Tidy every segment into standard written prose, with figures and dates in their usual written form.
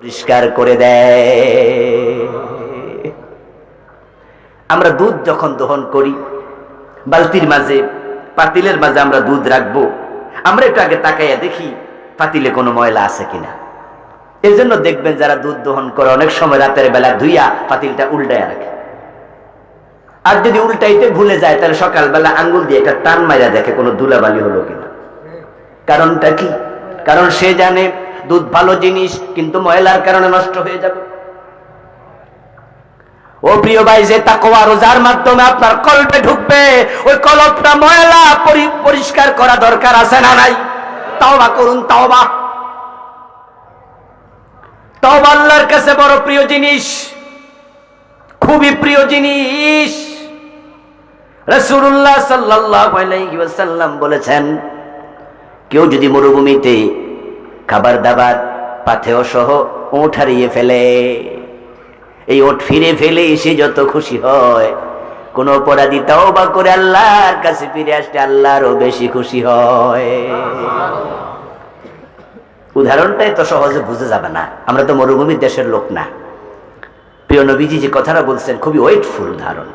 পরিষ্কার করে দেয়। আমরা দুধ যখন দহন করি, বালতির মাঝে পাতিলের মাঝে আমরা দুধ রাখবো, আমরা একটু আগে তাকাইয়া দেখি পাতিলে কোনো ময়লা আছে কিনা। এই জন্য দেখবেন যারা দুধ দহন করে অনেক সময় রাতের বেলা ধুইয়া পাতিলটা উল্টাইয়া রাখে। আর যদি উল্টাইতে ভুলে যায় তাহলে সকালবেলা আঙ্গুল দিয়ে একটা টান মাইরা দেখে কোনো ধুলাবালি হলো কিনা। কারণটা কি? কারণ সে জানে দুধ ভালো জিনিস, কিন্তু ময়লার কারণে নষ্ট হয়ে যাবে। ও প্রিয় ভাই, যে তাকওয়া রোজার মাধ্যমে আপনার কলবে ঢুকবে, ওই কলবটা ময়লা পরিষ্কার করা দরকার আছে না নাই? তাওবা করুন, তাওবা। তাওবা আল্লাহর কাছে বড় প্রিয় জিনিস, খুবই প্রিয় জিনিস। রাসূলুল্লাহ সাল্লাল্লাহু আলাইহি ওয়াসাল্লাম বলেছেন, কেউ যদি মরুভূমিতে খাবার দাবার পাথেয় সহ ওঠ হারিয়ে ফেলে, এই ওঠ ফিরে ফেলে এসে যত খুশি হয়, কোন অপরাধী তাওবা করে আল্লাহর কাছে ফিরে আসলে আল্লাহরও বেশি খুশি হয়। উদাহরণটাই তো সহজে বুঝে যাবে না, আমরা তো মরুভূমির দেশের লোক না। প্রিয় নবীজি যে কথাটা বলছেন খুবই ওয়েটফুল উদাহরণ।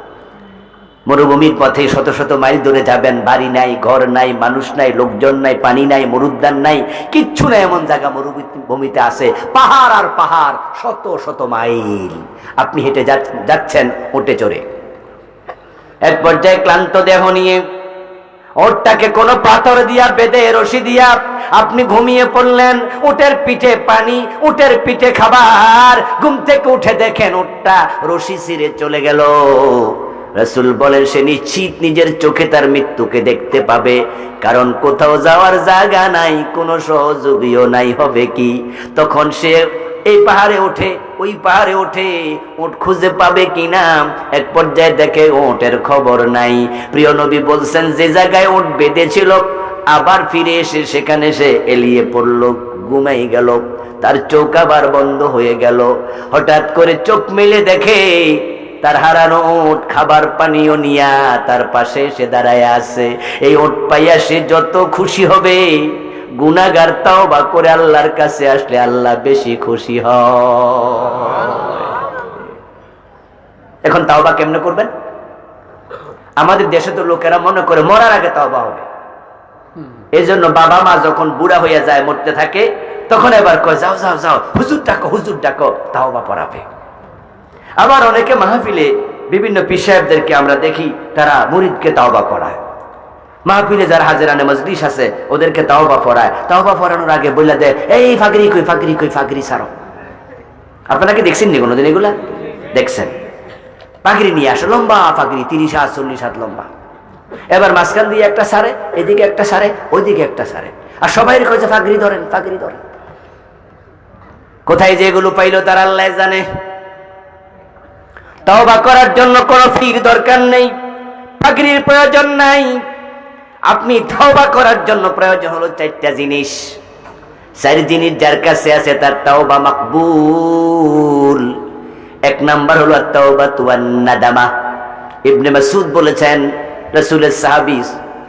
মরুভূমির পথে শত শত মাইল দূরে যাবেন, বাড়ি নাই, ঘর নাই, মানুষ নাই, লোকজন নাই, পানি নাই, মরুদ্যান নাই, কিচ্ছু নাই। এমন জায়গা মরুভূমিতে আছে, পাহাড় আর পাহাড়, শত শত মাইল। আপনি হেঁটে যাচ্ছেন উটে চড়ে। এক পর্যায়ে ক্লান্ত দেহ নিয়ে ওটটাকে কোনো পাথর দিয়া বেঁধে রশি দিয়া আপনি ঘুমিয়ে পড়লেন। উটের পিঠে পানি, উটের পিঠে খাবার। ঘুম থেকে উঠে দেখেন উটটা রশি ছিঁড়ে চলে গেল। রাসূল বলেন, সে নিশ্চিত নিজের চোখে তার মৃত্যুকে দেখতে পাবে, কারণ কোথাও যাওয়ার জায়গা নাই, কোনো সহযোগীও নাই। হবে কি? তখন সে এই পাহাড়ে ওঠে, ওই পাহাড়ে ওঠে, উট খুঁজে পাবে কিনা। এক পর্যায়ে দেখে উটের খবর নাই। প্রিয় নবী বলছেন, যে জায়গায় উট বেঁধেছিল আবার ফিরে এসে সেখানে সে এলিয়ে পড়ল, ঘুমাই গেল। তার চোখ আবার বন্ধ হয়ে গেল। হঠাৎ করে চোখ মেলে দেখে তার হারানো উট খাবার পানীয় নিয়া তার পাশে এসে দাঁড়ায় আছে। এই উট পাইয়া সে যত খুশি হবে, গুনাহগার তাওবা করে আল্লাহর কাছে আসলে আল্লাহ বেশি খুশি হয়। এখন তাওবা কেমনে করবেন? আমাদের দেশে তো লোকেরা মনে করে মরার আগে তাওবা হবে। এই জন্য বাবা মা যখন বুড়া হইয়া যায়, মরতে থাকে, তখন এবার কয়, যাও যাও যাও, হুজুর ডাকো, হুজুর ডাকো, তাওবা পড়াবে। আবার অনেকে মাহফিলে বিভিন্ন পীর সাহেবদেরকে আমরা দেখি, তারা মুরিদকে তাওবা পড়ায়। মাহফিলে যারা হাজিরানে মজলিস আছে ওদেরকে তাওবা পড়ায়। তাওবা পড়ানোর আগে বলে দেয়, এই ফাগরি কই, ফাগরি কই, ফাগরি ছাড়ো। আপনারা কি দেখছেন নি কোনোদিন এগুলা? দেখছেন? পাগড়ি নিয়ে আসে, লম্বা পাগড়ি, 30 হাত 40 হাত লম্বা। এবার মাঝখান দিয়ে একটা সারে, এদিকে একটা সারে, ওইদিকে একটা সারে, আর সবাই কইছে পাগড়ি ধরেন, পাগড়ি ধরেন। কোথায় যে এগুলো পাইলো তার আল্লাহ জানে। তাওবা করার জন্য কোনো ফির দরকার নেই, পাগড়ির প্রয়োজন নাই। আপনি তাওবা করার জন্য প্রয়োজন হলো 4টা জিনিস। 4 জিনিস যার কাছে আছে তার তাওবা মাকবুল। 1 নাম্বার হলো আত-তাওবাতু ওয়ান নাদামা। ইবনে মাসউদ বলেছেন, রাসূলের সাহাবী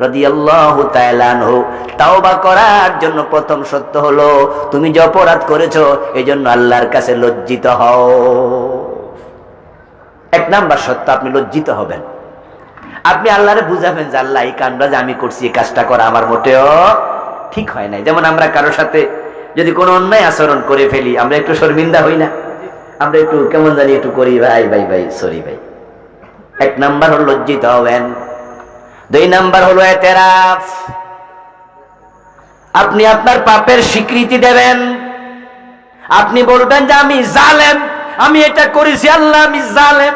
রাদিয়াল্লাহু তাআলা আনহু, তাওবা করার জন্য প্রথম শর্ত হলো তুমি যে অপরাধ করেছো এজন্য আল্লাহর কাছে লজ্জিত হও। 1 নাম্বার শর্ত, আপনি লজ্জিত হবেন। আপনি আল্লাহরে বুঝাবেন যে আল্লাহ, এই কাজটা যে আমি করছি, এই কাজটা করা আমার মোটেও ঠিক হয় নাই। যেমন আমরা কারোর সাথে যদি কোনো অন্যায় আচরণ করে ফেলি, আমরা একটু শর্মিন্দা হই না? আমরা একটু কেমন জানি একটু করি, ভাই ভাই ভাই সরি ভাই। 1 নাম্বার হলো লজ্জিত হবেন। 2 নাম্বার হলো এতেরাফ। আপনি আপনার পাপের স্বীকৃতি দেবেন। আপনি বলবেন যে আমি জালেম, আমি এটা করেছি, আল্লাহ আমি জালেম।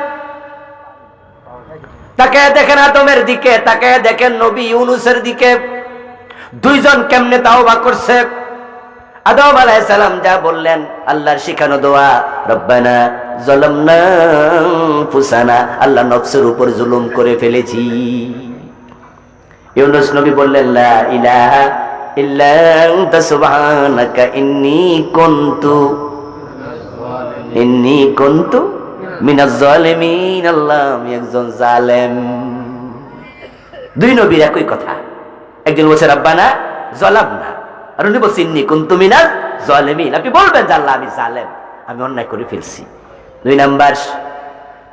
তাকায় দেখেন আদমের দিকে, তাকায় দেখেন নবী ইউনূসের দিকে, 2 জন কেমনে তাওবা করছে। আদম আলাইহিস সালাম যা বললেন, আল্লাহর শিখানো দোয়া, রব্বানা যালামনা আনফুসানা, আল্লাহ নফসের উপর জুলুম করে ফেলেছি। ইউনূস নবী বললেন, লা ইলাহা ইল্লা আনতা সুবহানাকা ইন্নী কুনতু মিনাজ জালিমিন, আল্লাহ আমি একজন জালেম। 2 নবীর একই কথা। একজন বলছে রব্বানা যালামনা, আর উনি বলছেন ইন্নী কুনতু মিনাজ জালিমিন। আপনি বলবেন যে আল্লাহ আমি জালেম, আমি অন্যায় করে ফেলছি। 2 নাম্বার।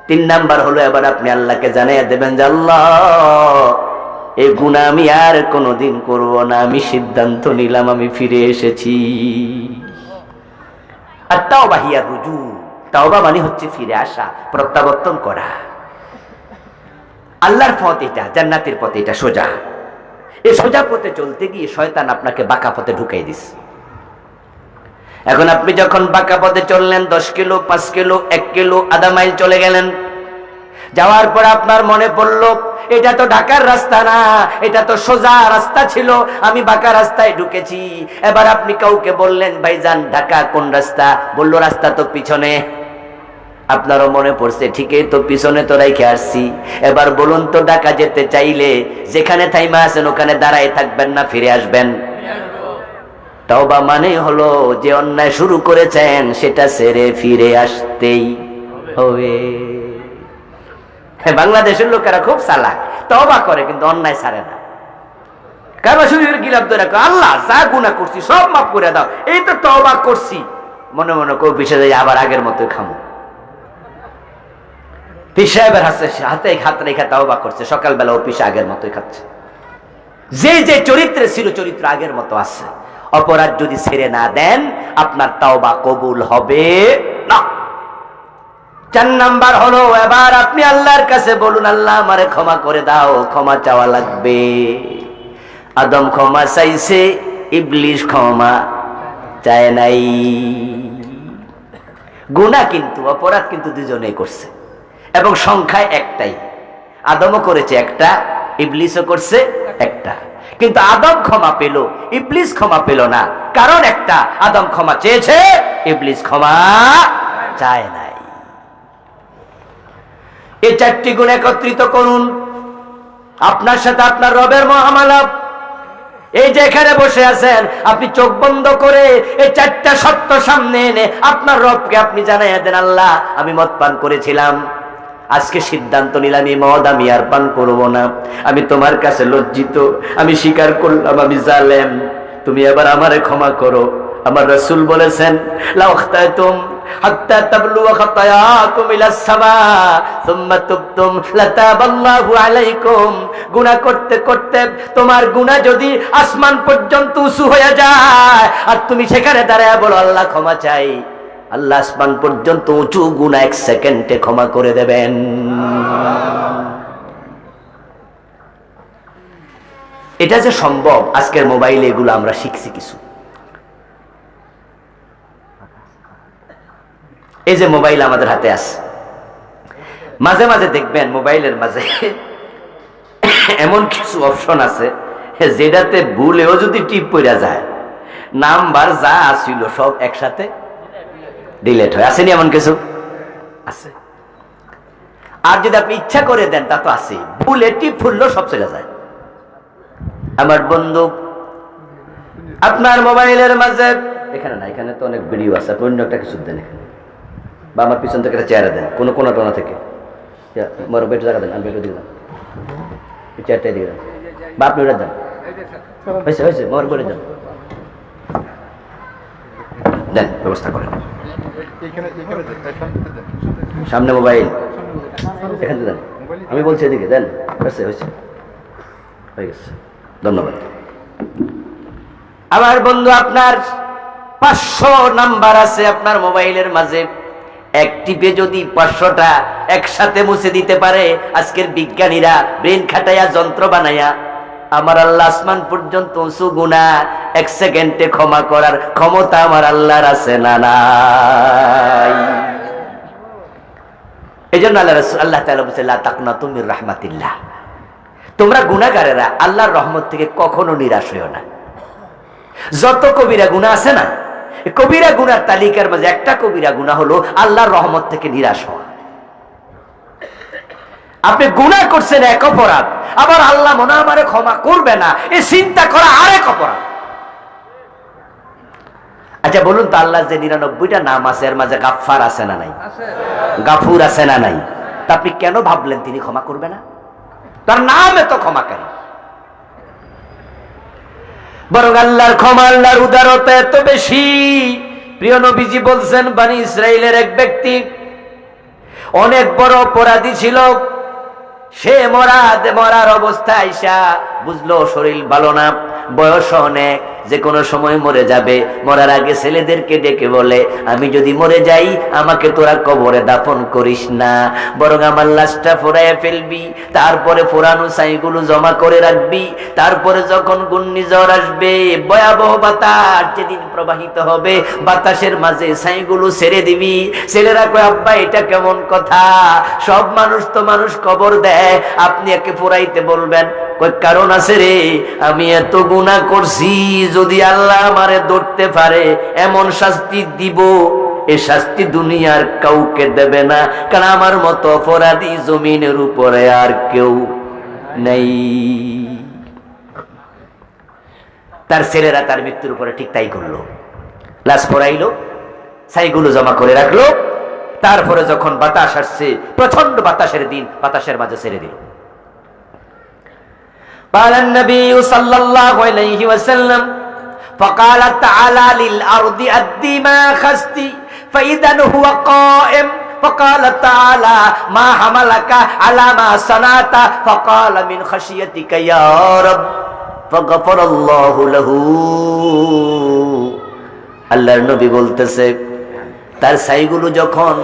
3 নাম্বার হলো এবার আপনি আল্লাহকে জানিয়ে দেবেন যে আল্লাহ, এই গুনাহ আমি আর কোনোদিন করব না, আমি সিদ্ধান্ত নিলাম, আমি ফিরে এসেছি। আর তাওবা হিয়া রুজু, তাওবা মানে হচ্ছে ফিরে আসা, প্রত্যাবর্তন করা। আল্লাহর পথ এটা, জান্নাতের পথ এটা, সোজা। এই সোজা পথে চলতে গিয়ে শয়তান আপনাকে বাঁকা পথে ঢুকাই দিস। এখন আপনি যখন বাঁকা পথে চললেন, 10 কিলো, 5 কিলো, 1 কিলো, আধা মাইল চলে গেলেন, যাওয়ার পর আপনার মনে পড়লো এটা তো ঢাকার রাস্তা না, এটা তো সোজা রাস্তা ছিল, আমি বাঁকা রাস্তায় ঢুকেছি। এবার আপনি কাউকে বললেন ভাইজান ঢাকা কোন রাস্তা? বললো রাস্তা তো পিছনে। আপনারও মনে পড়ছে ঠিকই তো, পিছনে তো রেখে আসছি। এবার বলুন তো, ঢাকা যেতে চাইলে যেখানে থাইমা আছেন ওখানে দাঁড়ায় থাকবেন না ফিরে আসবেন? তাওবা মানে হলো যে অন্যায় শুরু করেছেন সেটা ছেড়ে ফিরে আসতেই হবে। বাংলাদেশের লোকেরা খুব চালাক, তওবা করে কিন্তু অন্যায় ছাড়ে না। কারণ শরীরের গিলাপ ধরে আল্লাহ যা গুনাহ করছি সব মাফ করে দাও, এই তো তওবা করছি, মনে মনে কেউ পিছে যাই আবার আগের মতোই খামো। পীর সাহেবের হাতে হাত রেখে তাওবা করছে, সকালবেলা ও পিসা আগের মতোই খাচ্ছে। যে যে চরিত্রে ছিল চরিত্র আগের মতো আছে। অপরাধ যদি ছেড়ে না দেন আপনার তাওবা কবুল হবে না। 4 নাম্বার হলো এবার আপনি আল্লাহর কাছে বলুন আল্লাহ আমারে ক্ষমা করে দাও। ক্ষমা চাওয়া লাগবে। আদম ক্ষমা চাইছে, ইবলিস ক্ষমা চায় নাই। গুনাহ কিন্তু, অপরাধ কিন্তু দুজনেই করছে এবং সংখ্যায় একটাই। আদমও করেছে একটা, ইবলিসও করছে একটা। কিন্তু আদম ক্ষমা পেল, ইবলিস ক্ষমা পেল না। কারণ একটা, আদম ক্ষমা চেয়েছে, ইবলিস ক্ষমা চায় নাই। এই 4টি গুণ একত্রিত করুন, আপনার সাথে আপনার রবের মুআমালা। এই যে এখানে বসে আছেন, আপনি চোখ বন্ধ করে এই 4টা সত্য সামনে এনে আপনার রবকে আপনি জানাইয়া দেন আল্লাহ আমি মদ পান করেছিলাম, আজকে সিদ্ধান্ত নিলাম এই মদ আমি আর পান করব না। আমি তোমার কাছে লজ্জিত, আমি স্বীকার করলাম আমি জালেম, তুমি এবার আমারে ক্ষমা করো। আমার রাসূল বলেছেন লা আখতাতুম হাত্তা তাবলুগা খাতায়াকুম ইলাস সামা সুম্মা তুবতুম লাতাবাল্লাহু আলাইকুম। গুনাহ করতে করতে তোমার গুনাহ যদি আসমান পর্যন্ত উঁচু হয়ে যায় আর তুমি সেখানে দাঁড়ায় বলো আল্লাহ ক্ষমা চাই, আল্লাহ আসমান পর্যন্ত উঁচু গুনাহ 1 সেকেন্ডে ক্ষমা করে দেবেন। এটা যে সম্ভব, আজকের মোবাইলে এগুলো আমরা শিখছি কিছু। এই যে মোবাইল আমাদের হাতে আছে, মাঝে মাঝে দেখবেন মোবাইলের মাঝে এমন কিছু অপশন আছে যেটাতে ভুলেও যদি টিপ পড়া যায় নাম্বার যা আসছিল সব একসাথে ডিলিট হয়। আসেনি এমন কিছু? আছে। আর যদি আপনি ইচ্ছা করে দেন তা তো আছে, ভুলে টিপ ফুললেও সব চলে যায়। আমার বন্ধু আপনার মোবাইলের মাঝে, এখানে না, এখানে তো অনেক ভিডিও আছে, আপনি অন্য একটা কিছু দেন এখানে, বা আমার পিছন থেকে একটা চেয়ারে দেন, কোনো টোনা থেকে আমার বেটে জায়গা দেন, আমি বেটে দিলাম এই চেয়ারটাই দিয়ে দেন, বা আপনি ওটা দেন। হয়েছে হয়েছে, আমার বলে দেন, দেন ব্যবস্থা করেন। সামনে মোবাইল, এখান থেকে দেন, আমি বলছি এদিকে দেন। হয়েছে হয়েছে, হয়ে গেছে, ধন্যবাদ। আমার বন্ধু আপনার 500 নাম্বার আছে আপনার মোবাইলের মাঝে, এক টিপে যদি 500টা একসাথে মুছে দিতে পারে আজকের বিজ্ঞানীরা ব্রেন খাটাইয়া যন্ত্র বানাইয়া, আমার আল্লাহ আসমান পর্যন্ত উঁচু গুনাহ 1 সেকেন্ডে ক্ষমা করার ক্ষমতা আমার আল্লাহর আছে না নাই? এই জন্য আল্লাহ তাআলা বলেছেন লা তাকনাতু মির রাহমাতিল্লাহ, তোমরা গুনাহগারেরা আল্লাহর রহমত থেকে কখনো নিরাশ হইও না। যত কবিরা গুনাহ আছে না, কবিরা গুনার তালিকার মাঝে একটা কবিরা গুনাহ হলো আল্লাহর রহমত থেকে নিরাশ হওয়া। আপনি গুনাহ করছেন এক অপরাধ, আবার আল্লাহ মনে আমারে ক্ষমা করবে না এই চিন্তা করা আরেক অপরাধ। আচ্ছা বলুন তো, আল্লাহ যে 99টা নাম আছে এর মাঝে গাফফার আছে না নাই? গাফুর আছে না নাই? তা আপনি কেন ভাবলেন তিনি ক্ষমা করবে না? তার নাম এত ক্ষমাকারী। বরং আল্লাহর ক্ষমা, আল্লাহর উদারতা এত বেশি, প্রিয় নবীজি বলছেন, বনি ইসরাইলের এক ব্যক্তি অনেক বড় অপরাধী ছিল। সে মরার অবস্থায় আইসা বুঝলো শরীর ভালো না, বয়স অনেক, যে কোনো সময় মরে যাবে। মরার আগে ছেলেদেরকে ডেকে বলে, আমি যদি মরে যাই আমাকে তোরা কবরে দাফন করিস না, বরং আমার লাশটা ফোড়াইয়া ফেলবি, তারপরে ফোড়ানো ছাইগুলো জমা করে রাখবি। তারপরে যখন ঘূর্ণিঝড় আসবে, ভয়াবহ বাতাস যেদিন প্রবাহিত হবে, বাতাসের মাঝে ছাইগুলো ছেড়ে দিবি। ছেলেরা কয়, আব্বা এটা কেমন কথা? সব মানুষ তো মানুষ কবর দেয়, আপনি একে ফোড়াইতে বলবেন? কয়, কারণ আছে রে, আমি এত গুনাহ করছি, যদি আল্লাহ আমারে ধরতে পারে এমন শাস্তি দিব, এই শাস্তি দুনিয়ার কাউকে দেবে না, কারণ আমার মতো অপরাধী জমিনের উপরে আর কেউ নেই। তার ছেলেরা তার মৃত্যুর উপরে ঠিক তাই করলো, লাশ পড়াইলো, ছাইগুলো জমা করে রাখলো। তারপরে যখন বাতাস আসছে, প্রচন্ড বাতাসের দিন, বাতাসের মাঝে ছেড়ে দিল। قال النبي صلى الله عليه وسلم فقال تعالى للأرض أدي ما أخذت فإذا هو قائم فقال تعالى ما حملك على ما صنعت فقال من خشيتك يا رب فغفر الله له। আল্লাহর নবী বলতেছে, তার ছাইগুলো যখন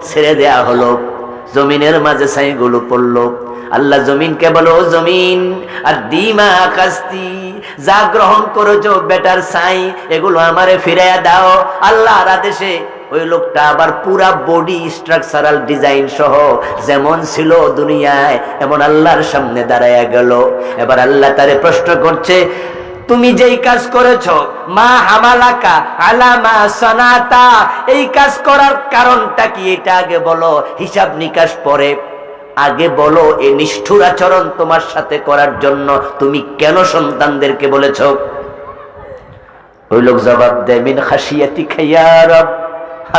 ছেড়ে দেয়া হলো, জমিনের মাঝে ছাইগুলো পড়লো, আল্লাহ জমিনকে বলো, জমিন আর দিমা কাস্তি, যা গ্রহণ করেছো বেটার ছাই, এগুলো আমারে ফিরাইয়া দাও। আল্লাহর আদেশে ওই লোকটা আবার পুরা বডি স্ট্রাকচারাল ডিজাইন সহ যেমন ছিল দুনিয়ায় এমন আল্লাহর সামনে দাঁড়ায়া গেল। এবার আল্লাহ তারে প্রশ্ন করছে, তুমি যেই কাজ করেছো, মা হামালাকা আলা মা সানাতা, এই কাজ করার কারণটা কি এটা আগে বলো, হিসাব নিকাশ পরে আগে বলো। এই নিষ্ঠুর আচরণ তোমার সাথে করার জন্য তুমি কেন সন্তানদেরকে বলেছো? ওই লোক জবাব দেয়, মিন খাশিয়াতিকা ইয়া রব,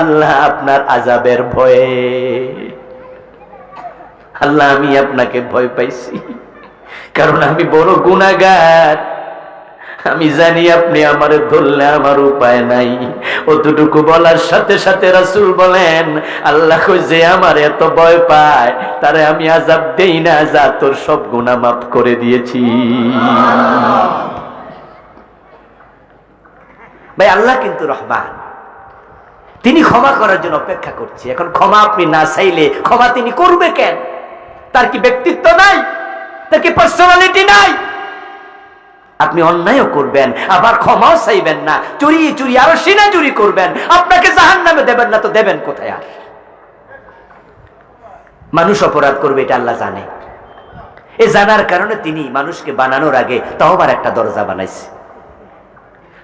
আল্লাহ আপনার আযাবের ভয়ে, আল্লাহ আমি আপনাকে ভয় পাইছি, কারণ আমি বড় গুনাহগার, আমি জানি আপনি আমারে ধরলে আমার উপায় নাই। অতটুকু বলার সাথে সাথে রাসূল বলেন, আল্লাহ কই, যে আমার এত ভয় পায় তারে আমি আযাব দেই না, যা তোর সব গুনাহ মাফ করে দিয়েছি। ভাই, আল্লাহ কিন্তু রহমান, তিনি ক্ষমা করার জন্য অপেক্ষা করছে। এখন ক্ষমা আপনি না চাইলে ক্ষমা তিনি করবে কেন? তার কি ব্যক্তিত্ব নাই? তার কি পার্সোনালিটি নাই? আপনি অন্যায়ও করবেন, আবার ক্ষমাও চাইবেন না, চুরি চুরি আরো সিনা চুরি করবেন, আপনাকে জাহান্নামে দেবেন না তো দেবেন কোথায়? আর মানুষ অপরাধ করবে এটা আল্লাহ জানে। এই জানার কারণে তিনি মানুষকে বানানোর আগে তওবার একটা দরজা বানাইছে।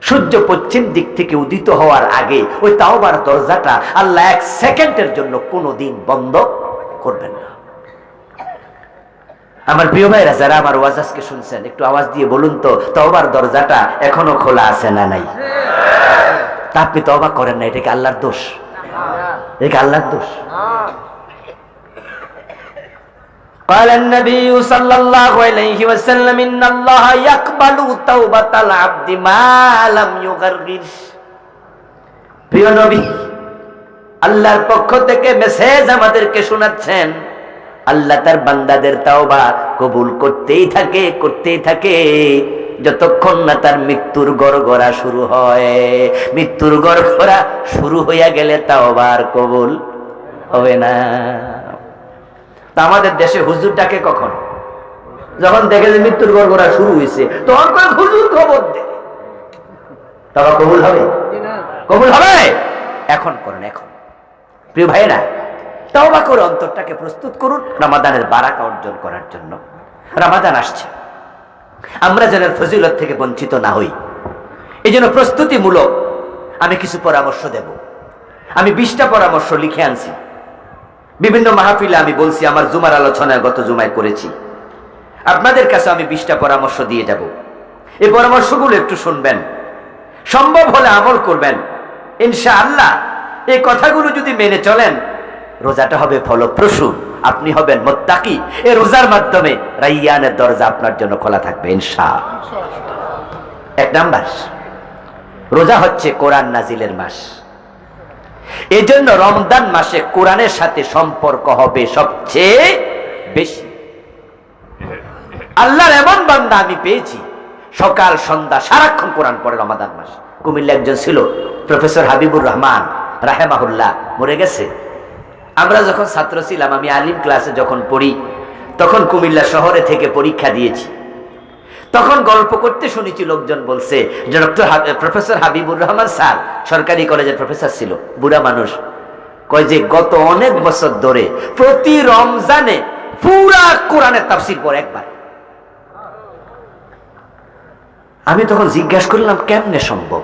সূর্য পশ্চিম দিক থেকে উদিত হওয়ার আগে ওই তওবার দরজাটা আল্লাহ 1 সেকেন্ডের জন্য কোনোদিন বন্ধ করবেন না। আমার প্রিয় ভাইরা, যারা আমার ওয়াজ আজকে শুনছেন, একটু আওয়াজ দিয়ে বলুন তো, তওবার দরজাটা এখনো খোলা আছে না নাই? তা আপনি তওবা করেন না, এটা কি আল্লাহর দোষ? এটা কি আল্লাহর দোষ? قال النبي صلى الله عليه وسلم إن الله يقبل توبة العبد ما لم يغرغر। প্রিয় নবী, আল্লাহর পক্ষ থেকে মেসেজ আমাদেরকে শোনাচ্ছেন, আল্লাহ তার বান্দাদের তাওবা কবুল করতেই থাকে যতক্ষণ না তার মৃত্যুর গড়গড়া শুরু হয়। মৃত্যুর গড়গড়া শুরু হইয়া গেলে তাওবা আর কবুল হবে না। তা আমাদের দেশে হুজুর ডাকে কখন? যখন দেখে যে মৃত্যুর গড়গড়া শুরু হয়েছে, তখন করে হুজুর খবর দে। তাওবা কবুল হবে? কবুল হবে? এখন করেন, এখন। প্রিয় ভাইরা, তওবা করে অন্তরটাকে প্রস্তুত করুন রমাদানের বারাকা অর্জন করার জন্য। রমাদান আসছে, আমরা যেন ফজিলত থেকে বঞ্চিত না হই, এই জন্য প্রস্তুতিমূলক আমি কিছু পরামর্শ দেব। আমি 20টা পরামর্শ লিখে আনছি। বিভিন্ন মাহফিলে আমি বলছি, আমার জুমার আলোচনায় গত জুমায় করেছি। আপনাদের কাছে আমি 20টা পরামর্শ দিয়ে যাব। এই পরামর্শগুলো একটু শুনবেন, সম্ভব হলে আমল করবেন। ইনশাআল্লাহ এই কথাগুলো যদি মেনে চলেন, রোজাটা হবে ফলপ্রসূ, আপনি হবেন মুত্তাকি। এই রোজার মাধ্যমে রাইয়ানের দরজা আপনার জন্য খোলা থাকবে ইনশাআল্লাহ। 1 নাম্বার, রোজা হচ্ছে কোরআন নাজিলের মাস। এজন্য রমজান মাসে কোরআনের সাথে সম্পর্ক হবে সবচেয়ে বেশি। আল্লাহর এমন বান্দা আমি পেয়েছি, সকাল সন্ধ্যা সারাক্ষণ কোরআন পড়ে রমাদান মাসে। কুমিল্লা একজন ছিল প্রফেসর হাবিবুর রহমান রাহেমাহুল্লাহ, মরে গেছে। আমরা যখন ছাত্র ছিলাম, আমি আলিম ক্লাসে যখন পড়ি, তখন কুমিল্লা শহরে থেকে পরীক্ষা দিয়েছি। তখন গল্প করতে শুনেছি, লোকজন বলছে যে প্রফেসর হাবিবুর রহমান স্যার সরকারি কলেজের প্রফেসর ছিল, বুড়া মানুষ, কয় যে গত অনেক বছর ধরে প্রতি রমজানে পুরা কোরআনের তাফসীর পড়ে একবার। আমি তখন জিজ্ঞাসা করলাম কেমনে সম্ভব,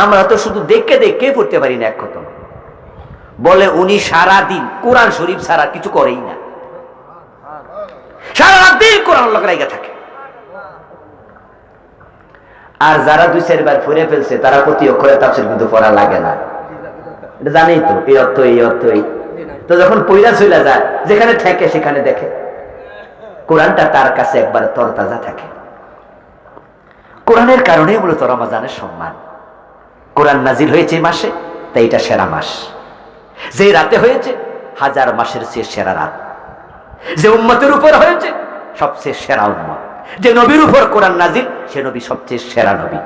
আমরা তো শুধু দেখে দেখে পড়তে পারি না এক খতম। বলে উনি সারাদিন কোরআন শরীফ ছাড়া কিছু করেই না, সারাদিন কোরআন লাগাইয়া থাকে। আর যারা 2-4 বার পড়ে ফেলছে তারা প্রতি অক্ষরে তাফসীর কিন্তু পড়া লাগে না, এটা জানেই তো, এই অর্থ এই অর্থ এই। তো যখন পয়লা চলে যায়, যেখানে থাকে সেখানে দেখে কোরআনটা তার কাছে একবার তরতাজা থাকে। কোরআনের কারণে মূলত রমজানের সম্মান। কোরআন নাজিল হয়েছে এই মাসে, তাই এটা সেরা মাস। যে রাতে হয়েছে 1000 মাসের চেয়ে সেরা রাত। যে উম্মতের উপর হয়েছে সবচেয়ে সেরা উম্মত। যে নবীর উপর কোরআন নাজিল, সে নবী সবচেয়ে সেরা নবী।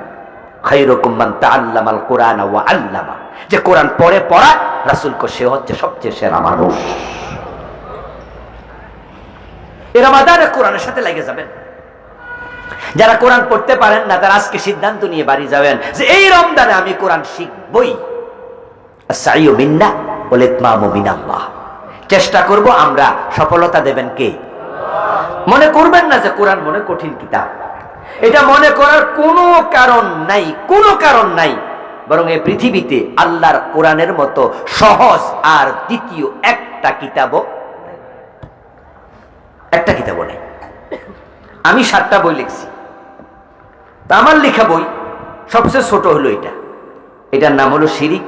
খায়রুকুম মান তাআল্লামাল কুরআন ওয়া আল্লামা, যে কোরআন পড়ে পড়া রাসূলকে, সে হচ্ছে সবচেয়ে সেরা মানুষ। এই রমাদানে কোরআনের সাথে লেগে যাবেন। যারা কোরআন পড়তে পারেন না, তারা আজকে সিদ্ধান্ত নিয়ে বাড়ি যাবেন যে এই রমজানে আমি কোরআন শিখবই। আস-সাইয়্যু মিন্না ওয়াল ইতমামু মিনাল্লাহ। চেষ্টা করব আমরা, সফলতা দেবেন কে? মনে করবেন না যে কোরআন মনে কঠিন কিতাব, এটা মনে করার কোনো কারণ নাই, কোনো কারণ নাই। বরং এই পৃথিবীতে আল্লাহর কোরআনের মতো সহজ আর দ্বিতীয় একটা কিতাবও নেই। আমি 7টা বই লিখছি, তা আমার লেখা বই সবচেয়ে ছোট হলো এটা। এটার নাম হলো শিরিক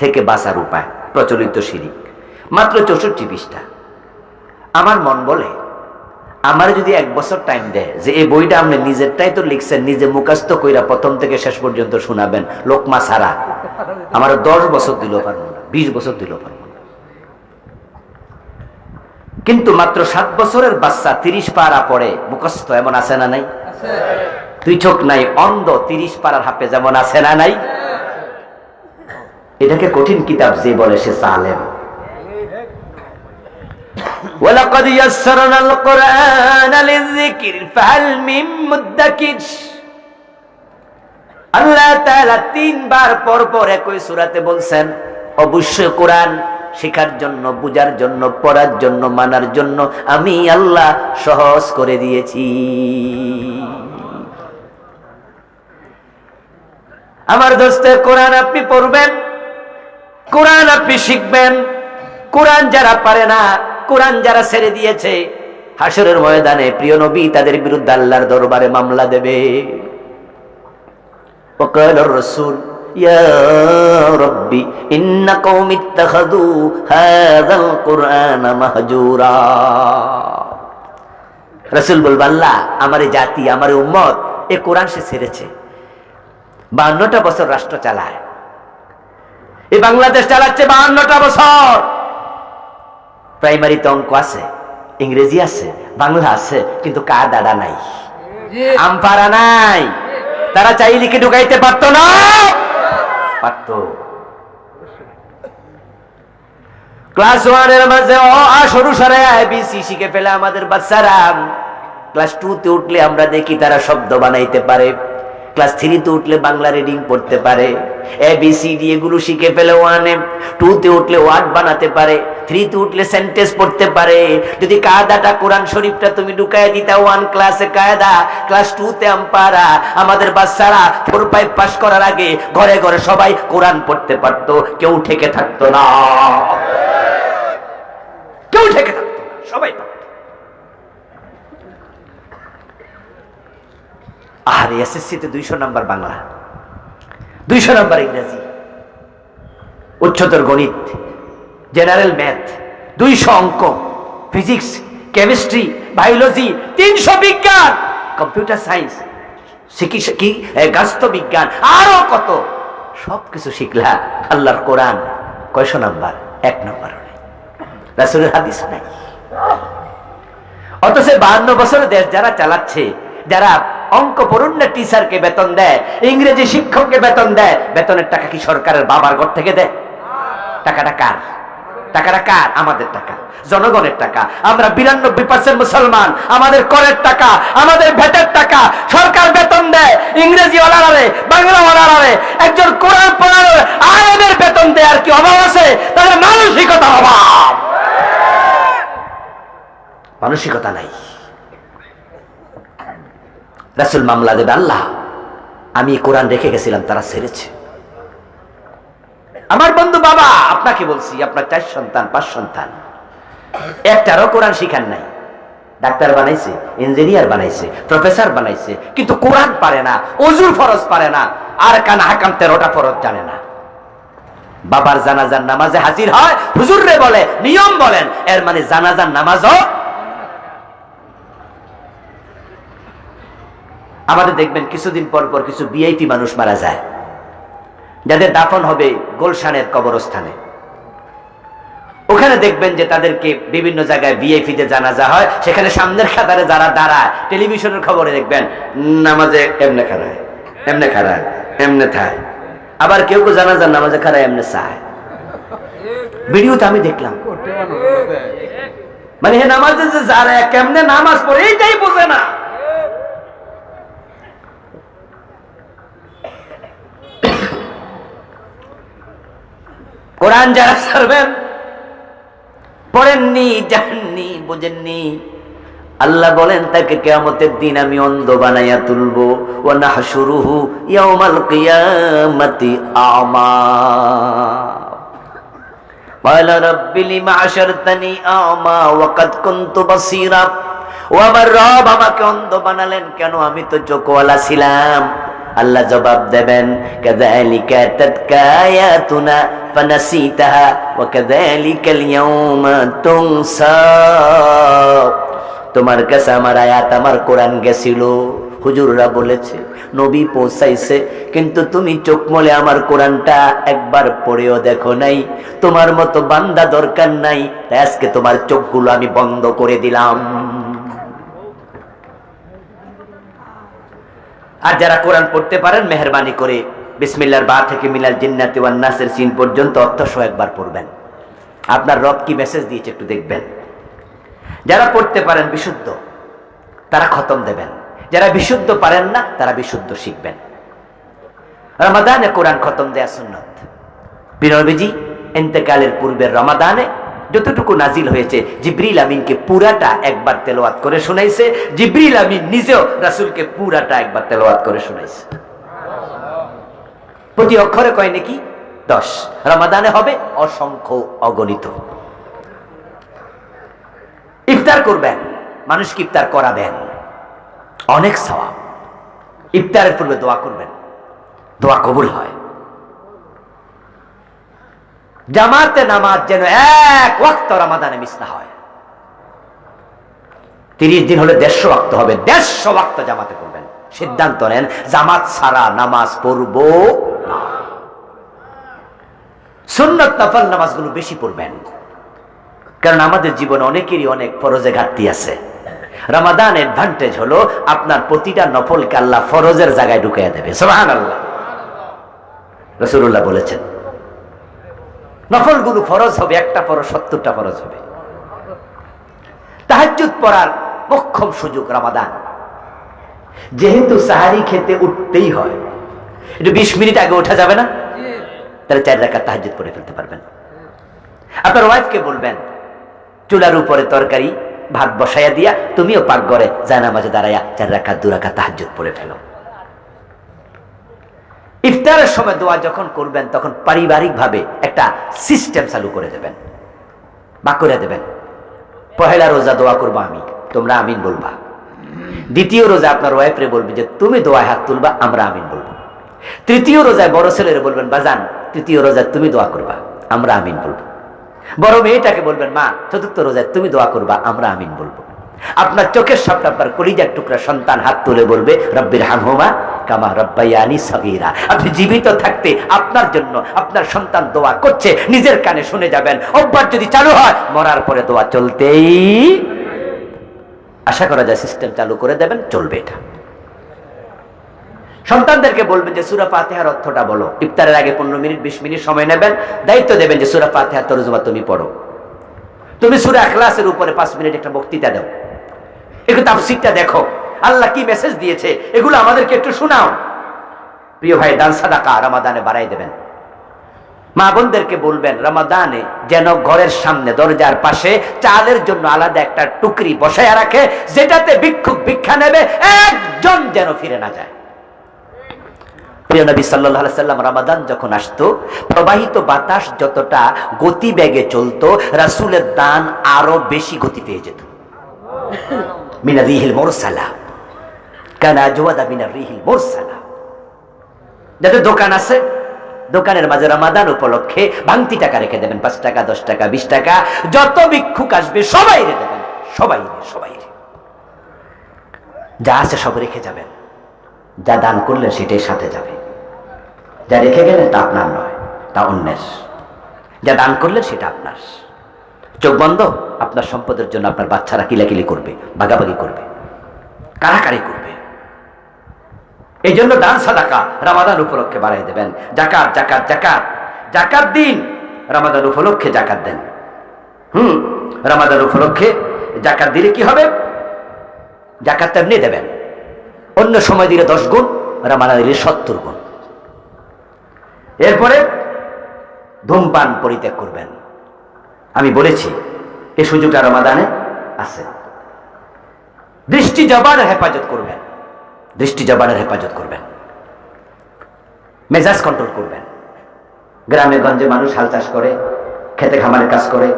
থেকে বাঁচার উপায়, প্রচলিত শিরিক, মাত্র 64 পৃষ্ঠা। আমার মন বলে, আমার যদি 1 বছর টাইম দেয় যে এই বইটা আপনি নিজেরটাই তো লিখছেন, নিজে মুখস্থ কইরা প্রথম থেকে শেষ পর্যন্ত শোনাবেন লোকমা ছাড়া, আমার 10 বছর দিল পারবো না, 20 বছর দিল পারবো না। কিন্তু মাত্র 7 বছরের বাচ্চা 30 পারা পড়ে মুখস্থ, এমন আছে না নাই? 2 চোখ নাই অন্ধ 30 পারার হাফে যেমন আছে না নাই? এটাকে কঠিন কিতাব যে বলে সে জালেম। ওয়ালাকাদ ইয়াসসারনাল কুরআনা লিযিকর ফাহাল মিন মুদ্দাকির। আল্লাহ তাআলা 3 বার পর পর একই সূরাতে বলছেন অবশ্যই কোরআন শেখার জন্য, বুঝার জন্য, পড়ার জন্য, মানার জন্য আমি আল্লাহ সহজ করে দিয়েছি। আমার দোস্ত, কোরআন আপনি পড়বেন, কোরআন আপনি শিখবেন। কোরআন যারা পারে না, কোরআন যারা ছেড়ে দিয়েছে, হাসরের ময়দানে প্রিয় নবী তাদের বিরুদ্ধে আল্লাহর দরবারে মামলা দেবে। ওয়াকালার রাসূল ইয়া রাব্বি ইন্না কওমি ইত্তাখাযু হাযাল কুরআনা মাহজুরা। রাসূল বলবে, আল্লাহ আমার এই জাতি, আমার এই উম্মত এই কোরআন সে ছেড়েছে। 52টা বছর রাষ্ট্র চালায়, এই বাংলাদেশ চালাচ্ছে 52টা বছর। প্রাইমারিতে অঙ্ক আছে, ইংরেজি আছে, বাংলা আছে, কিন্তু কাদাড়া নাই, আমপারা নাই। তারা চাইলে কি ঢুকাইতে পারতো না? পারতো। ক্লাস 1 এর মাঝে সরু সরে ABC শিখে ফেলে আমাদের বাচ্চারা। ক্লাস 2 তে উঠলে আমরা দেখি তারা শব্দ বানাইতে পারে। ক্লাস 3 তে উঠলে বাংলা রিডিং পড়তে পারে, ABCD এগুলো শিখে ফেলে 1 এ। 2 তে উঠলে ওয়ার্ড বানাতে পারে, 3 তে উঠলে সেন্টেন্স পড়তে পারে। যদি কায়দাটা কোরআন শরীফটা তুমি ঢুকায় দিতা 1 ক্লাসে কায়দা, ক্লাস 2 তে আমপারা, আমাদের বাচ্চারা 4, 5 পাস করার আগে ঘরে ঘরে সবাই কোরআন পড়তে পারতো, কেউ ঠেকে থাকতো না, কেউ ঠেকে থাকতো না, সবাই পারতো। আর এসএসসিতে 200 নাম্বার বাংলা, 200 নাম্বার ইংরেজি, উচ্চতর গণিত, জেনারেল ম্যাথ, 200 অঙ্ক, ফিজিক্স, কেমিস্ট্রি, বায়োলজি, 300 বিজ্ঞান, কম্পিউটার সায়েন্স, গাস্ত বিজ্ঞান, আরো কত সবকিছু শিখলা, আল্লাহর কোরআন কয়শো নাম্বার? 1 নাম্বার। রাসূলের হাদিস নাই। অথচ 52 বছর দেশ যারা চালাচ্ছে, যারা অঙ্ক পড়ুন টিচারকে বেতন দেয়, ইংরেজি শিক্ষককে বেতন দেয়, বেতনের টাকা কি সরকারের বাবার ঘর থেকে দেয়? টাকাটা কার? টাকাটা কার? আমাদের টাকা, জনগণের টাকা। আমরা 92% মুসলমান, আমাদের করের টাকা, আমাদের ভেটের টাকা সরকার বেতন দেয়। ইংরেজি ওয়ালারে, বাংলা ওয়ালারে, একজন কোরআন পড়ার আলেমের বেতন দেয় আর কি অভাব আছে? তাদের মানসিকতা অভাব, মানসিকতা নাই। রাসূল মামলা দেবে, আল্লাহ আমি কোরআন রেখে গেছিলাম, তারা ছেড়েছে। আমার বন্ধু বাবা, আপনাকে বলছি, আপনার 4 সন্তান 5 সন্তান, একটারও কোরআন শিখান নাই। ডাক্তার বানাইছে, ইঞ্জিনিয়ার বানাইছে, প্রফেসর বানাইছে, কিন্তু কোরআন পারে না, ওযুর ফরজ পারে না, আর কান হাকাম 13টা ফরজ জানে না। বাবার জানাজার নামাজে হাজির হয়, হুজুর রে বলে নিয়ম বলেন, এর মানে জানাজার নামাজও। আমাদের দেখবেন কিছুদিন পর পর কিছু ভিআইপি মানুষ মারা যায়, যাদের দাফন হবে গুলশানের কবরস্থানে। ওখানে দেখবেন যে তাদেরকে বিভিন্ন জায়গায় ভিআইপি তে জানাজা হয়, সেখানে সামনের কাতারে যারা দাঁড়ায়, টেলিভিশনের খবরে দেখবেন নামাজে এমনে খাড়ায়, এমনে খাড়ায়, এমনে থায়। আবার কেউ কেউ জানাজার নামাজে খাড়ায় এমনে চায়। ভিডিওতে আমি দেখলাম, মানে হে নামাজে যে যারা কেমনে নামাজ পড়ে এইটাই বোঝে না। কোরআন যারা ছাড়বেন, পড়েননি, জানেননি, বুঝেননি, আল্লাহ বলেন তাকে কিয়ামতের দিন আমি অন্ধ বানাইয়া তুলবো। ওয়া নাহশুরুহু ইয়াউমাল কিয়ামাতি আমা। ক্বালা রাব্বি লিমা আশারতানি আমা ওয়া কাদ কুনতু বাসীরা। ও আমার রব, আমাকে অন্ধ বানালেন কেন? আমি তো চোখওয়ালা ছিলাম। আল্লাহ জবাব দেবেন, কাযালিকা তাতকা আয়াতুনা ফানাসিতাহা ওয়া কাযালিকাল ইয়াউমা তুনসা। তোমার কাছে আমার আয়াত, আমার কোরআন গেছিল, হুজুররা বলেছে, নবী পৌঁছাইছে, কিন্তু তুমি চোখ মলে আমার কোরআনটা একবার পড়েও দেখো নাই। তোমার মতো বান্দা দরকার নাই, তাই আজকে তোমার চোখগুলো আমি বন্ধ করে দিলাম। আর যারা কোরআন পড়তে পারেন, মেহরবানি করে বিসমিল্লাহর বা থেকে মিনাল জিন্নাতি ওয়ান নাসের সিন পর্যন্ত অর্থসহ একবার পড়বেন। আপনার রব কি মেসেজ দিয়েছে একটু দেখবেন। যারা পড়তে পারেন বিশুদ্ধ, তারা খতম দেবেন। যারা বিশুদ্ধ পারেন না, তারা বিশুদ্ধ শিখবেন। রমাদানে কোরআন খতম দেয়া সুন্নত। নবীজি ইন্তেকালের পূর্বের রমাদানে যতটুকু নাজিল হয়েছে, জিবরিল আমিনকে পুরাটা একবার তেলাওয়াত করে শোনাইছে। জিবরিল আমিন নিজেও রাসূলকে পুরাটা একবার তেলাওয়াত করে শোনাইছে। প্রতি অক্ষরে কয় নাকি 10। রমাদানে হবে অসংখ্য, অগণিত। ইফতার করবেন, মানুষকে ইফতার করাবেন, অনেক সওয়াব। ইফতারের পূর্বে দোয়া করবেন, দোয়া কবুল হয়। জামাতে নামাজ যেন এক ওয়াক্ত রমাদানে মিস না হয়। 30 দিন হলে 150 ওয়াক্ত হবে, 150 ওয়াক্ত জামাতে করবেন। সিদ্ধান্ত নেন, জামাত ছাড়া নামাজ পড়বো না। সুন্নত নফল নামাজগুলো বেশি পড়বেন, কারণ আমাদের জীবনে অনেকেরই অনেক ফরজে ঘাটতি আছে। রমাদান অ্যাডভান্টেজ হলো আপনার প্রতিটা নফলকে আল্লাহ ফরজের জায়গায় ঢুকিয়ে দেবে। সুবহানাল্লাহ। রাসূলুল্লাহ বলেছেন, নফলগুলো ফরজ হবে, একটা ফরজ 70টা ফরজ হবে। তাহাজ্জুদ পড়ার মোক্ষম সুযোগ রমাদান। যেহেতু সাহারি খেতে উঠতেই হয়, একটু 20 মিনিট আগে ওঠা যাবে না? তাহলে 4 রাকাত তাহাজ্জুদ পড়ে ফেলতে পারবেন। আপনার ওয়াইফকে বলবেন, চুলার উপরে তরকারি ভাত বসাইয়া দিয়া তুমিও পাকঘরে জায়নামাজে দাঁড়াইয়া 4 রাকাত 2 রাকাত তাহাজ্জুদ পড়ে ফেলো। ইফতারের সময় দোয়া যখন করবেন, তখন পারিবারিকভাবে একটা সিস্টেম চালু করে দেবেন বা করে দেবেন। পহেলা রোজা দোয়া করবো আমি, তোমরা আমিন বলবা। দ্বিতীয় রোজা আপনার ওয়াইফরে বলবে যে তুমি দোয়ায় হাত তুলবা, আমরা আমিন বলবো। তৃতীয় রোজায় বড় ছেলেরে বলবেন, বাজান তৃতীয় রোজায় তুমি দোয়া করবা, আমরা আমিন বলবো। বড় মেয়েটাকে বলবেন, মা চতুর্থ রোজায় তুমি দোয়া করবা, আমরা আমিন বলবো। আপনার চোখের সামনে আপনার কলিজার টুকরা সন্তান হাত তুলে বলবে, রব্বির হামহুমা কামা রাব্বায়ানি সগীরা। আপনি জীবিত থাকতে আপনার জন্য আপনার সন্তান দোয়া করছে, নিজের কানে শুনে যাবেন। অভ্যাস যদি চালু হয়, মরার পরে দোয়া চলতেই। আশা করা যায় সিস্টেম চালু করে দেবেন, চলবে এটা। সন্তানদেরকে বলবেন যে সূরা ফাতিহার অর্থটা বলো। ইফতারের আগে 15 মিনিট 20 মিনিট সময় নেবেন, দায়িত্ব দেবেন যে সূরা ফাতিহার তরজমা তুমি পড়ো। তুমি সূরা ইখলাসের উপরে 5 মিনিট একটা বক্তৃতা দাও, একটু তাফসীরটা দেখো, আল্লাহ কি মেসেজ দিয়েছে এগুলো আমাদেরকে একটু শোনাও। প্রিয় ভাই, দান সাদাকা রমাদানে বাড়াই দেবেন। মা বোনদেরকে বলবেন রমাদানে যেন ঘরের সামনে দরজার পাশে চালের জন্য আলাদা একটা টুকরি বসায় রাখে, যেটাতে ভিক্ষুক ভিক্ষা নেবে, একজন যেন ফিরে না যায়। প্রিয় নবী সাল্লাল্লাহু আলাইহি সাল্লাম রমাদান যখন আসতো, প্রবাহিত বাতাস যতটা গতি বেগে চলতো, রাসূলের দান আরো বেশি গতি পেয়ে যেত। মিনার রিহিল মুরসালা কানা আজওয়াদা মিনার রিহিল মুরসালা। যাদের দোকান আছে, দোকানের মাঝে রমাদান উপলক্ষে ভাঙতি টাকা রেখে দেবেন, 5 টাকা 10 টাকা 20 টাকা, যত ভিক্ষুক আসবে সবাই রে দেবেন, সবাই রে। যা আছে সব রেখে যাবেন, যা দান করলেন সেটাই সাথে যাবে। যা রেখে গেলেন তা আপনার নয়, তা অন্যের। যা দান করলেন সেটা আপনার। চোখ বন্ধ, আপনার সম্পদের জন্য আপনার বাচ্চারা কিলাকিলি করবে, ভাগাভাগি করবে, কারাকারি করবে। এই জন্য দান সাদাকা রমাদান উপলক্ষে বাড়াই দেবেন। যাকাত যাকাত যাকাত যাকাত দিন, রমাদান উপলক্ষে যাকাত দেন। রমাদান উপলক্ষে যাকাত দিলে কি হবে? যাকাত এমনি দেবেন, অন্য সময় দিলে 10 গুণ, রমাদান দিলে 70 গুণ। এরপরে ধূমপান পরিত্যাগ করবেন। আমি বলেছি এই সুযোগটা রমাদানে আছে। দৃষ্টি জবানের হেফাজত করবেন, দৃষ্টি জবানের হেফাজত করবেন। মেজাজ কন্ট্রোল করবেন। গ্রামে গঞ্জে মানুষ হাল চাষ করে, খেতে খামারের কাজ করে,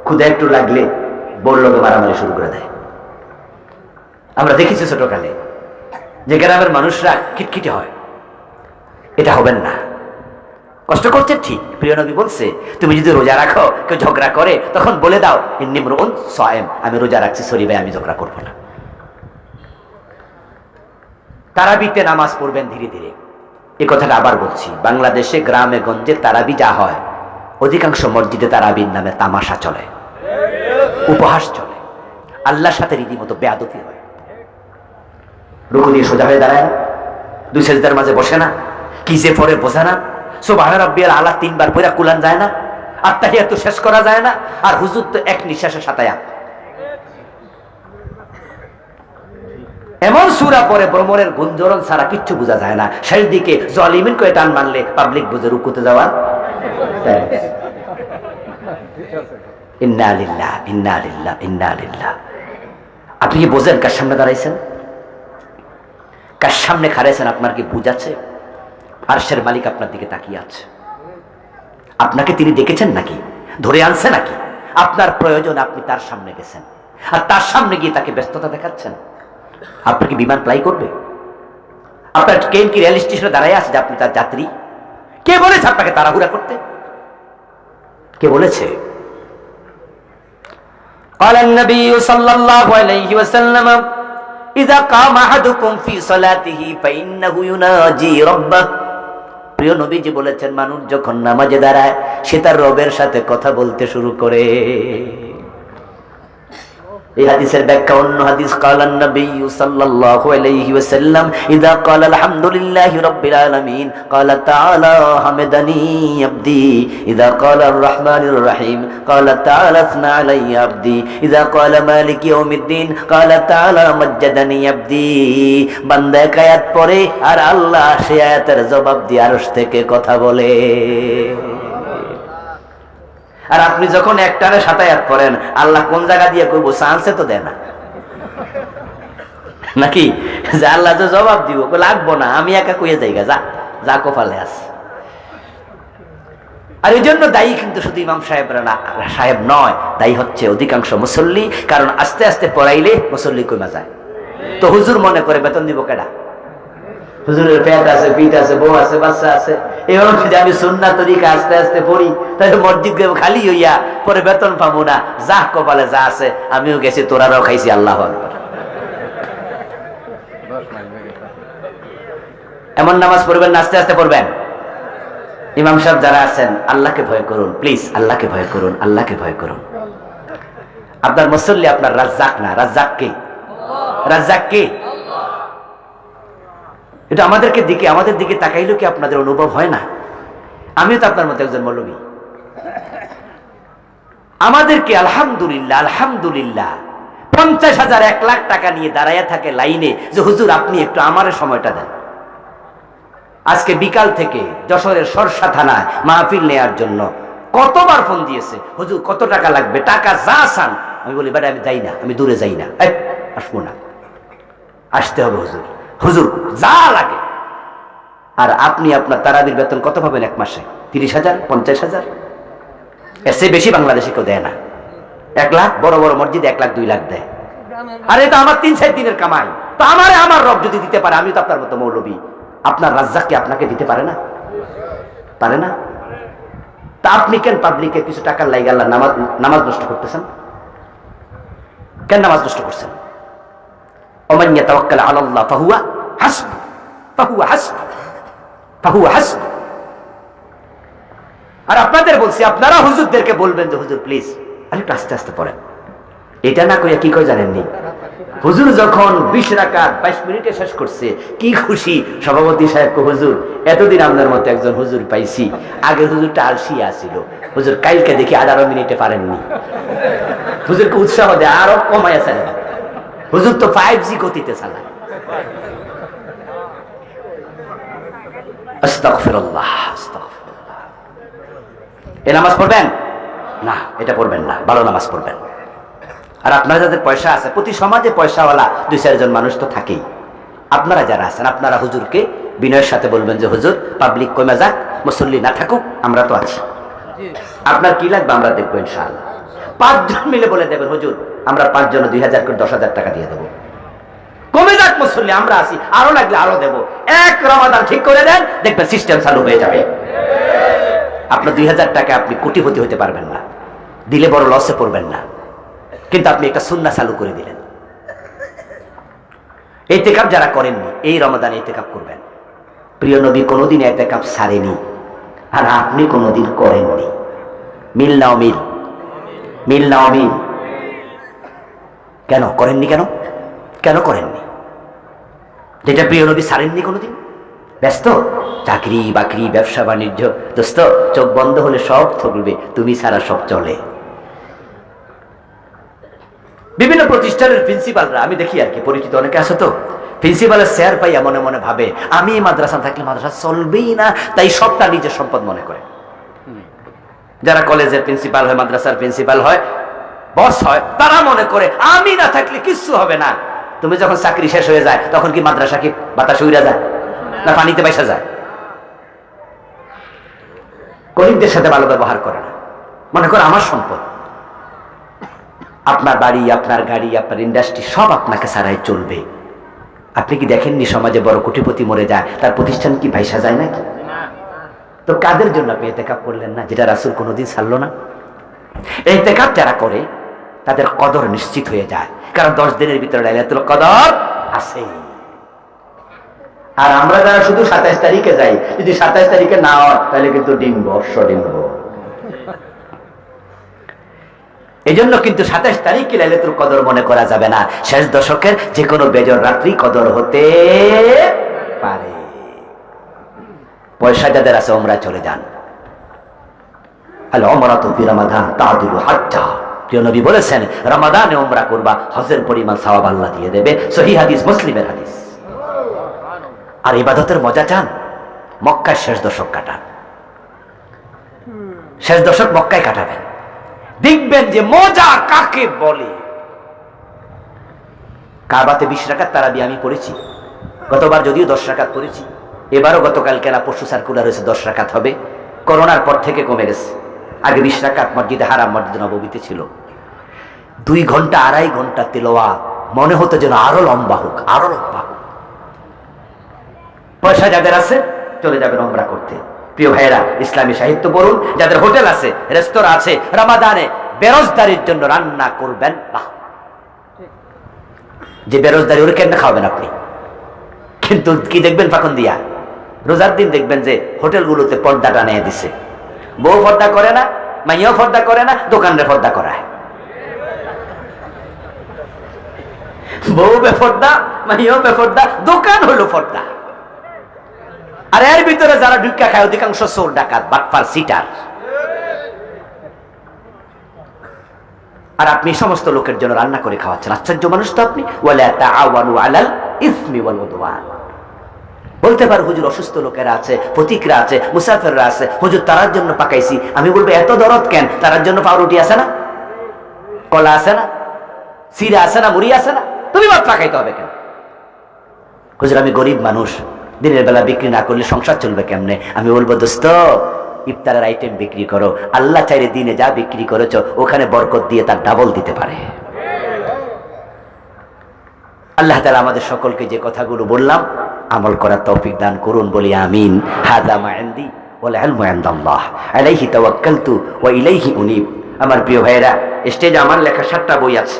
ক্ষুধা একটু লাগলে বড়লোকে মারামারি শুরু করে দেয়। আমরা দেখেছি ছোটকালে যে গ্রামের মানুষরা খিটখিটে হয়। এটা হবেন না। কষ্ট করছে ঠিক, প্রিয় নবী বলছে তুমি যদি রোজা রাখো, কেউ ঝগড়া করে, তখন বলে দাও ইন্নী ইমরুউন সায়েম, আমি রোজা রাখছি, সরি ভাই আমি ঝগড়া করবো না। তারাবিতে নামাজ পড়বেন ধীরে ধীরে। এই কথাটা আবার বলছি, বাংলাদেশে গ্রামে গঞ্জে তারাবি যা হয়, অধিকাংশ মসজিদে তারাবির নামে তামাশা চলে, উপহাস চলে, আল্লাহর সাথে রীতিমতো বেয়াদবি হয়। রুকু দিয়ে সোজা হয়ে দাঁড়ায় না, 2 সেজদার মাঝে বসে না, কি যে পরে বোঝে না, সুবহান রাব্বিয়াল আলা 3 বার পড়া কুলান যায় না, আত্তাহিয়াত তো শেষ করা যায় না, আর হুজুর তো এক নিঃশ্বাসে সাতায়া। এমন সূরা পড়ে ভ্রমরের গুঞ্জরণ ছাড়া কিচ্ছু বোঝা যায় না। শেষ দিকে জালিমিন কয়ে টান মারলে পাবলিক বুঝে রুকুতে যাওয়া। ইন্না লিল্লাহ ইন্না লিল্লাহ ইন্না লিল্লাহ। আপনি কি বোঝেন কার সামনে দাঁড়াইছেন, কার সামনে খাড়াইছেন? আপনার কি বুঝাচ্ছে? আরশের মালিক আপনার দিকে তাকিয়ে আছে। আপনাকে তিনি দেখেছেন নাকি, ধরে আনছে নাকি? আপনার প্রয়োজন, আপনি তার সামনে গেছেন, আর তার সামনে গিয়ে তাকে ব্যস্ততা দেখাচ্ছেন। আপনার কি বিমান ফ্লাই করবে? আপনার ট্রেন কি রেল স্টেশনে দাঁড়ায় আছে যে আপনি তার যাত্রী? কে বলেছে আপনাকে তাড়াহুড়া করতে? কে বলেছে? قال النبي صلى الله عليه وسلم إذا قام أحدكم في صلاته فإنه يناجي ربه। প্রিয় নবীজি বলেছেন, মানুষ যখন নামাজে দাঁড়ায় সে তার রবের সাথে কথা বলতে শুরু করে। এই হাদিসের ব্যাখ্যা অন্য হাদিস, কালান নবী সাল্লাল্লাহু আলাইহি ওয়াসাল্লাম ইযা ক্বালা আলহামদুলিল্লাহি রাব্বিল আলামিন ক্বালা তাআলা হামাদানি আবদি, ইযা ক্বালা আর রাহমানির রহিম ক্বালা তাআলা আসনা আলাইয়া আবদি, ইযা ক্বালা মালিকি ইয়াউমিদ্দিন ক্বালা তাআলা মাজ্জাদানি আবদি। বান্দা এক আয়াত পড়ে আর আল্লাহ সেই আয়াতের জবাব দিয়ে আরশ থেকে কথা বলে। আর আপনি যখন একটারে 7 আয়াত পড়েন, আল্লাহ কোন জায়গা দিয়ে কইব চান্সে তো দেয় না নাকি, যে আল্লাহ যে জবাব দিব লাগবো না, আমি একা কইয়ে যাই যা যা কপালে আছে। আর এই জন্য দায়ী কিন্তু শুধু ইমাম সাহেব নয়, দায়ী হচ্ছে অধিকাংশ মুসল্লি। কারণ আস্তে আস্তে পড়াইলে মুসল্লি কমে যায়। তো হুজুর মনে করে বেতন দিব কেডা? হুজুরের পেট আছে, পিঠ আছে, বউ আছে, বাচ্চা আছে। এবার যদি আমি সুন্নাহ তরিকা আস্তে আস্তে পড়ি, তাহলে মসজিদ খালি হইয়া পরে বেতন পাবো না। যা কপালে যা আছে, আমিও গেছি, তোরারাও খাইছি। আল্লাহু আকবার। এমন নামাজ পড়বেন না, আস্তে আস্তে পড়বেন। ইমাম সাহেব যারা আছেন, আল্লাহকে ভয় করুন প্লিজ, আল্লাহকে ভয় করুন, আল্লাহকে ভয় করুন। আপনার মুসল্লি আপনার রাজ্জাক না, রাজ্জাক কে? রাজ্জাক কে? এটা আমাদের দিকে তাকাইলেও কি আপনাদের অনুভব হয় না? আমিও তো আপনার মতো একজন মৌলবী। আমাদেরকে আলহামদুলিল্লাহ আলহামদুলিল্লাহ 50,000 1 লাখ টাকা নিয়ে দাঁড়াইয়া থাকে লাইনে যে হুজুর আপনি একটু আমার সময়টা দেন। আজকে বিকাল থেকে যশোরের সরসা থানায় মাহফিল নেয়ার জন্য কতবার ফোন দিয়েছে, হুজুর কত টাকা লাগবে, টাকা যা চান। আমি বলি বেটা আমি যাই না, আমি দূরে যাই না, আসবো না, আসতে হবে হুজুর, হুজুর যা লাগে। আর আপনি আপনার তারাবির বেতন কত পাবেন এক মাসে? 30,000 50,000? এর চেয়ে বেশি বাংলাদেশে কেউ দেয় না। 1 লাখ, বড় বড় মসজিদে 1 লাখ 2 লাখ দেয়। আর এটা আমার 3-4 দিনের কামাই। তো আমার রব যদি দিতে পারে, আমি তো আপনার মতো মৌলবী, আপনার রাজ্জাক কি আপনাকে দিতে পারে না? পারে না? তা আপনি কেন পাবলিকে কিছু টাকার লাইগা আল্লাহ নামাজ নষ্ট করতেছেন? কেন নামাজ নষ্ট করছেন? ওমান ইয়াতাওয়াক্কাল আলাল্লাহ ফাহুয়া হাসবু, ফাহুয়া হাসবু, ফাহুয়া হাসবু। আর আপনাদের বলছি, আপনারা হুজুরদেরকে বলবেন যে হুজুর প্লিজ আরেকটু আস্তে আস্তে পড়েন। এটা না কইয়া কি কই জানেননি? হুজুর যখন 20 রাকাত 22 মিনিটে শেষ করছে, কি খুশি সভাপতি সাহেব। হুজুর এতদিন আপনার মতো একজন হুজুর পাইছি। আগে হুজুরটা আলসি আসছিল, হুজুর কালকে দেখি 18 মিনিটে পারেননি। হুজুরকে উৎসাহ দেয় আরো কমায় আছে। হুজুর তো 5G গতিতে চালায়। আস্তাগফিরুল্লাহ আস্তাগফিরুল্লাহ। এই নামাজ পড়বেন না, এটা পড়বেন না, ভালো নামাজ পড়বেন। আর আপনারা যাদের পয়সা আছে, প্রতি সমাজে পয়সাওয়ালা 2-4 জন মানুষ তো থাকেই। আপনারা যারা আছেন, আপনারা হুজুরকে বিনয়ের সাথে বলবেন যে হুজুর পাবলিক কমে যাক, মুসল্লি না থাকুক, আমরা তো আছি, আপনার কি লাগবে আমরা দেখবো ইনশাআল্লাহ। 5 জন মিলে বলে দেবেন হুজুর আমরা 5 জন 2,000 করে 10,000 টাকা দিয়ে দেবো, কমে যাক মুসল্লি, আমরা আছি, আরো লাগলে আরো দেবো। 1 রমাদান ঠিক করে দেন, দেখবেন সিস্টেম চালু হয়ে যাবে। আপনার 2,000 টাকা আপনি কোটিপতি হতে পারবেন না, দিলে বড় লসে পড়বেন না, কিন্তু আপনি একটা সুন্নাহ চালু করে দিলেন। ইতিকাফ যারা করেননি, এই রমাদানে ইতিকাফ করবেন। প্রিয় নবী কোনোদিন ইতিকাফ ছাড়েনি, আর আপনি কোনোদিন করেননি। মিল নাও মিল, মিল নাও মিল। কেন করেননি? কেন কেন করেননি? যেটা প্রিয় নবী ছাড়েননি কোনোদিন। ব্যস্ত, চাকরি বাকরি ব্যবসা বাণিজ্য, দোস্ত চোখ বন্ধ হলে সব থাকবে, তুমি ছাড়া সব চলে। বিভিন্ন প্রতিষ্ঠানের প্রিন্সিপালরা আমি দেখি আর কি, পরিচিত অনেকে আছে তো, প্রিন্সিপালের চেয়ার পাইয়া মনে মনে ভাবে আমি মাদ্রাসা থাকলে মাদ্রাসা চলবেই না, তাই সবটা নিজের সম্পদ মনে করে। যারা কলেজের প্রিন্সিপাল হয়, মাদ্রাসার প্রিন্সিপাল হয়, বস হয়, তারা মনে করে আমি না থাকলে কিচ্ছু হবে না। তুমি যখন চাকরি শেষ হয়ে যায় তখন কি মাদ্রাসা কি বাতাসে উড়া যায় না পানিতে বাইসা যায়? গরিবদের সাথে ভালো ব্যবহার করে না, মনে করে আমার সম্পদ। আপনার বাড়ি, আপনার গাড়ি, আপনার ইন্ডাস্ট্রি সব আপনাকে ছাড়াই চলবে। আপনি কি দেখেননি সমাজে বড় কোটিপতি মরে যায়, তার প্রতিষ্ঠান কি ভাইসা যায় নাকি? তো কাদের জন্য আপনি ইতিকাফ করলেন না, যেটা রাসূল কোনোদিন ছাড়লো না? ইতিকাফ যারা করে তাদের কদর নিশ্চিত হয়ে যায়, কারণ 10 দিনের ভিতরে লাইলাতুল কদর আছে। আর আমরা যারা শুধু 27 তারিখে যাই, যদি 27 তারিখে না হয় তাহলে কিন্তু ডিম্ব অশ্বডিম্ব। এই জন্য কিন্তু 27 তারিখে লাইলাতুল কদর মনে করা যাবে না, শেষ দশকের যে কোনো বেজর রাত্রি কদর হতে পারে। পয়সা যাদের আছে ওমরা চলে যান। আল উমরাতু ফি রমাদান তা'দিলু হাজ্জা। প্রিয় নবী বলেছেন রমাদানে উমরা করবা, হজের পরিমাণ সওয়াব আল্লাহ দিয়ে দেবে। সহিহ হাদিস, মুসলিমের হাদিস। আর ইবাদতের মজা চান, মক্কায় শেষ দশক কাটান। শেষ দশক মক্কায় কাটাবেন, দেখবেন যে মজা কাকে বলে। কাবাতে 20 রাকাত তারাবি আমি পড়েছি, গতবার যদিও 10 রাকাত পড়েছি, এবারও গতকালকে না পরশু সার্কুলার হয়েছে 10 রাকাত হবে। করোনার পর থেকে কমে গেছে। আগে 20 রাকাত মসজিদে হারাম, মসজিদে নববীতে ছিল। 2 ঘন্টা 2.5 ঘন্টা তিলাওয়াত, মনে হতো যেন আরো লম্বা হোক, আরো লম্বা হোক। পয়সা যাদের আছে চলে যাবেন উমরা করতে। প্রিয় ভাইয়েরা, ইসলামী সাহিত্য পড়ুন। যাদের হোটেল আছে, রেস্তোরাঁ আছে, রমাদানে বেরোজদারির জন্য রান্না করবেন না। যে বেরোজদারি ওর কেন খাওয়াবেন আপনি, কিন্তু কি দেখবেন ফাঁকন দিয়া রোজার দিন দেখবেন যে হোটেলগুলোতে পর্দা টানিয়ে দিছে, বউ পর্দা করে না, মাইয়াও পর্দা করে না, দোকানরে পর্দা করায়। বউ বেপর্দা, মাইয়াও বেপর্দা, দোকান হলো পর্দা। আর এর ভিতরে যারা ঢুকা খায় অধিকাংশ চোর, ডাকাত, বাটপার, সিটার। আর আপনি সমস্ত লোকের জন্য রান্না করে খাওয়াচ্ছেন, আশ্চর্য মানুষ তো আপনি। ওয়ালা তাআওয়ানু আলাল ইসমি ওয়াল উদওয়ান। বলতে পারো হুজুর অসুস্থ লোকেরা আছে, পথিকরা আছে, মুসাফিররা আছে, হুজুর তার জন্য পাকাইছি। আমি বলবো এত দরদ কেন? তার জন্য পাউরুটি আছে না, কলা আছে না, সিরা আছে না, মুড়ি আছে না, তুমি ভাত পাকাইতে হবে কেন? হুজুর আমি গরিব মানুষ, দিনের বেলা বিক্রি না করলে সংসার চলবে কেমনে? আমি বলবো দোস্ত, ইফতারের আইটেম বিক্রি করো, আল্লাহ চাইলে দিনে যা বিক্রি করেছো ওখানে বরকত দিয়ে তার ডাবল দিতে পারে। আল্লাহ তাআলা আমাদের সকলকে যে কথাগুলো বললাম আমল করার তৌফিক দান করুন, বলি আমিন। হাযা মা ইনদি ওয়াল ইলমু ইনদাল্লাহ আলাইহি তাওয়াক্কালতু ওয়া ইলাইহি উনীব। আমার প্রিয় ভাইয়েরা, স্টেজে আমার লেখা 7টা বই আছে।